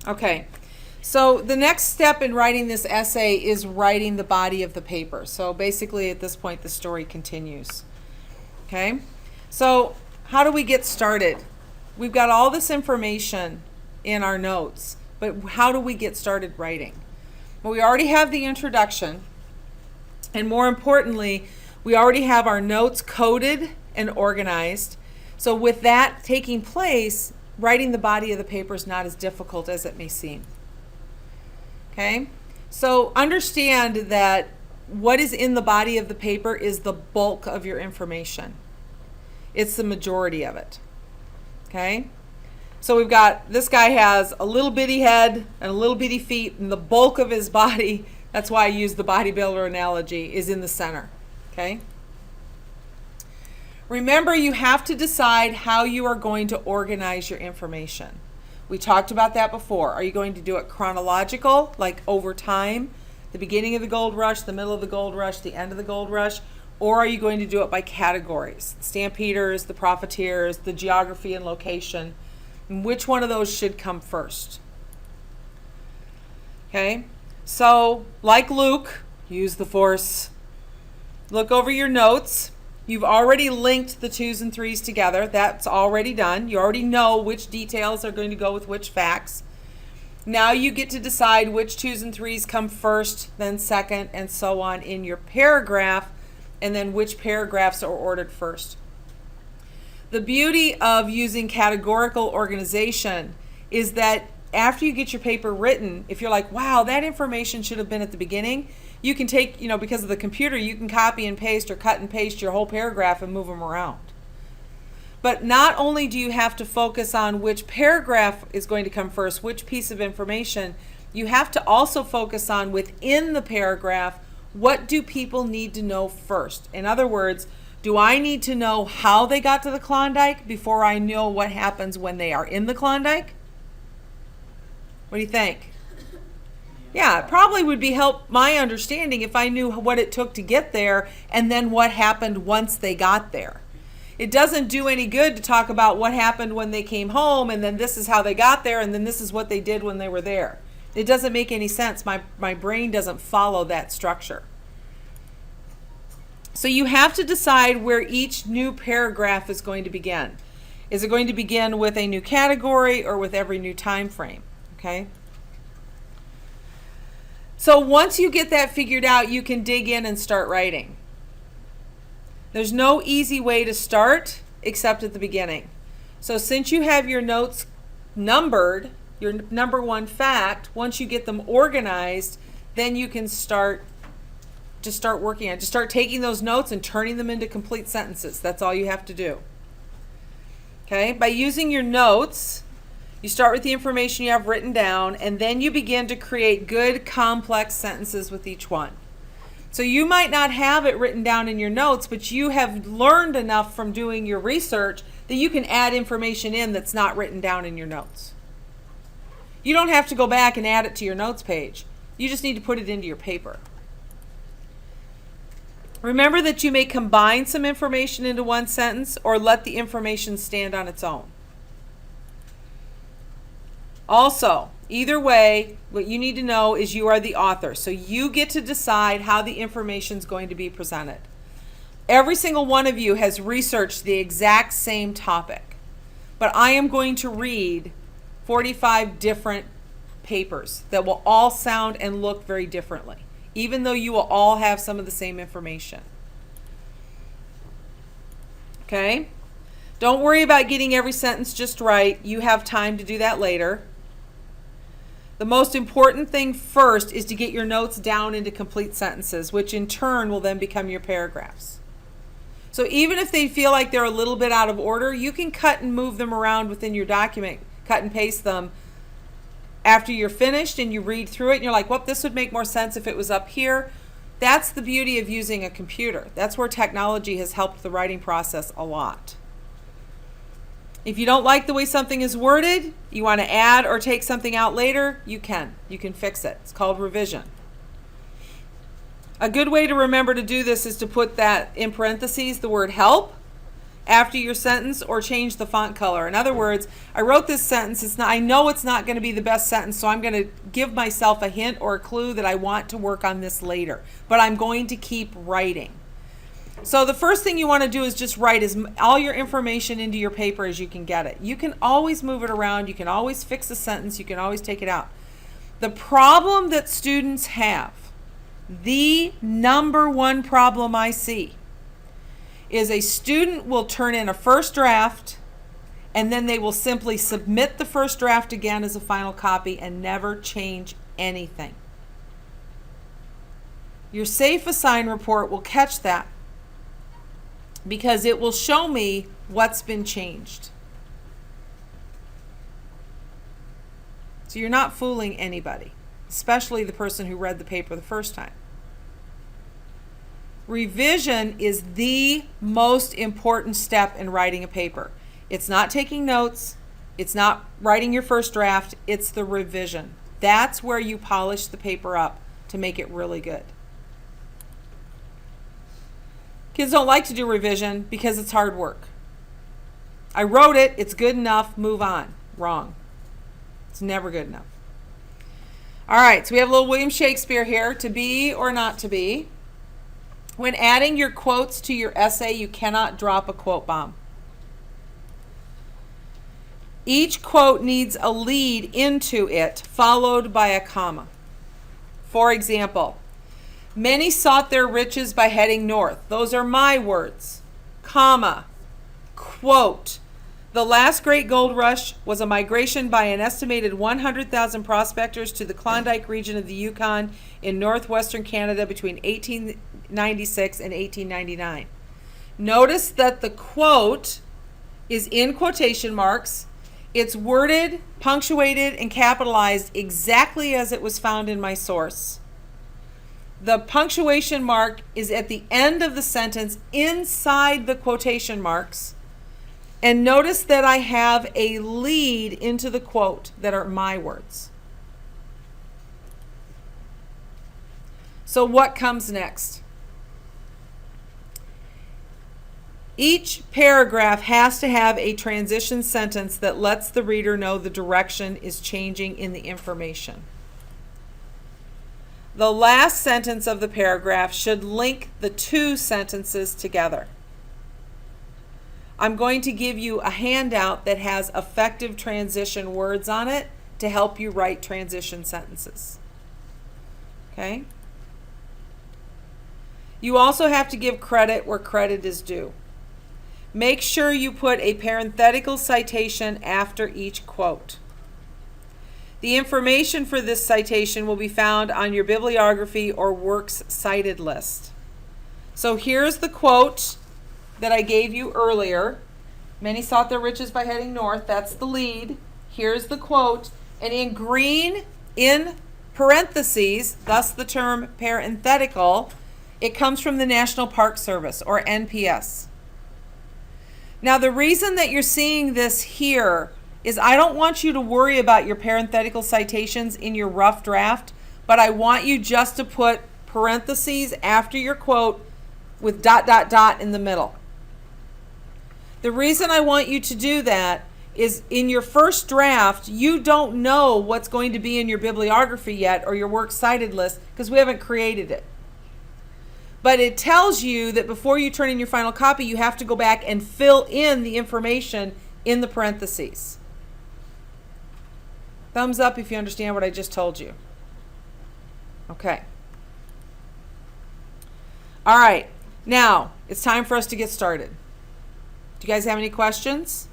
Okay. So the next step in writing this essay is writing the body of the paper. So basically at this point the story continues. Okay? So how do we get started? We've got all this information in our notes, but how do we get started writing? Well, we already have the introduction, and more importantly, we already have our notes coded and organized. So with that taking place, writing the body of the paper is not as difficult as it may seem. Okay? So understand that what is in the body of the paper is the bulk of your information. It's the majority of it. Okay? So we've got, this guy has a little bitty head and a little bitty feet, and the bulk of his body, that's why I use the bodybuilder analogy, is in the center. Okay? Remember, you have to decide how you are going to organize your information. We talked about that before. Are you going to do it chronological, like over time, the beginning of the gold rush, the middle of the gold rush, the end of the gold rush? Or are you going to do it by categories? Stampeders, the profiteers, the geography and location. And which one of those should come first? Okay, so like Luke, use the force. Look over your notes. You've already linked the 2s and 3s together. That's already done. You already know which details are going to go with which facts. Now you get to decide which 2s and 3s come first, then second, and so on in your paragraph, and then which paragraphs are ordered first. The beauty of using categorical organization is that after you get your paper written, if you're like, wow, that information should have been at the beginning, you can take, because of the computer, you can copy and paste or cut and paste your whole paragraph and move them around. But not only do you have to focus on which paragraph is going to come first, which piece of information, you have to also focus on within the paragraph, what do people need to know first? In other words, do I need to know how they got to the Klondike before I know what happens when they are in the Klondike? What do you think? Yeah, it probably would be help my understanding if I knew what it took to get there and then what happened once they got there. It doesn't do any good to talk about what happened when they came home and then this is how they got there and then this is what they did when they were there. It doesn't make any sense. My brain doesn't follow that structure. So you have to decide where each new paragraph is going to begin. Is it going to begin with a new category or with every new time frame? Okay? So once you get that figured out, you can dig in and start writing. There's no easy way to start except at the beginning. So since you have your notes numbered, your number one fact, once you get them organized, then you can start working on it. Just start taking those notes and turning them into complete sentences. That's all you have to do. Okay? By using your notes, you start with the information you have written down, and then you begin to create good, complex sentences with each one. So you might not have it written down in your notes, but you have learned enough from doing your research that you can add information in that's not written down in your notes. You don't have to go back and add it to your notes page. You just need to put it into your paper. Remember that you may combine some information into one sentence or let the information stand on its own. Also, either way, what you need to know is you are the author. So you get to decide how the information is going to be presented. Every single one of you has researched the exact same topic, but I am going to read 45 different papers that will all sound and look very differently, even though you will all have some of the same information. Okay? Don't worry about getting every sentence just right. You have time to do that later. The most important thing first is to get your notes down into complete sentences, which in turn will then become your paragraphs. So even if they feel like they're a little bit out of order, you can cut and move them around within your document, cut and paste them after you're finished and you read through it and you're like, well, this would make more sense if it was up here. That's the beauty of using a computer. That's where technology has helped the writing process a lot. If you don't like the way something is worded, you want to add or take something out later, you can. You can fix it. It's called revision. A good way to remember to do this is to put that in parentheses, the word help, after your sentence or change the font color. In other words, I wrote this sentence. I know it's not going to be the best sentence, so I'm going to give myself a hint or a clue that I want to work on this later. But I'm going to keep writing. So the first thing you want to do is just write all your information into your paper as you can get it. You can always move it around. You can always fix a sentence. You can always take it out. The problem that students have, the number one problem I see, is a student will turn in a first draft and then they will simply submit the first draft again as a final copy and never change anything. Your Safe Assign report will catch that because it will show me what's been changed. So you're not fooling anybody, especially the person who read the paper the first time. Revision is the most important step in writing a paper. It's not taking notes. It's not writing your first draft. It's the revision. That's where you polish the paper up to make it really good. Kids don't like to do revision because it's hard work. I wrote it. It's good enough. Move on. Wrong. It's never good enough. All right, so we have a little William Shakespeare here. To be or not to be. When adding your quotes to your essay, you cannot drop a quote bomb. Each quote needs a lead into it, followed by a comma. For example, many sought their riches by heading north. Those are my words. Comma. Quote. The last great gold rush was a migration by an estimated 100,000 prospectors to the Klondike region of the Yukon in northwestern Canada between 1896 and 1899. Notice that the quote is in quotation marks. It's worded, punctuated, and capitalized exactly as it was found in my source. The punctuation mark is at the end of the sentence inside the quotation marks. And notice that I have a lead into the quote that are my words. So what comes next? Each paragraph has to have a transition sentence that lets the reader know the direction is changing in the information. The last sentence of the paragraph should link the two sentences together. I'm going to give you a handout that has effective transition words on it to help you write transition sentences. Okay? You also have to give credit where credit is due. Make sure you put a parenthetical citation after each quote. The information for this citation will be found on your bibliography or works cited list. So here's the quote that I gave you earlier. Many sought their riches by heading north. That's the lead. Here's the quote. And in green, in parentheses, thus the term parenthetical, it comes from the National Park Service, or NPS. Now, the reason that you're seeing this here is I don't want you to worry about your parenthetical citations in your rough draft, but I want you just to put parentheses after your quote with ... in the middle. The reason I want you to do that is in your first draft, you don't know what's going to be in your bibliography yet or your works cited list because we haven't created it. But it tells you that before you turn in your final copy, you have to go back and fill in the information in the parentheses. Thumbs up if you understand what I just told you. Okay. All right. Now, it's time for us to get started. Do you guys have any questions?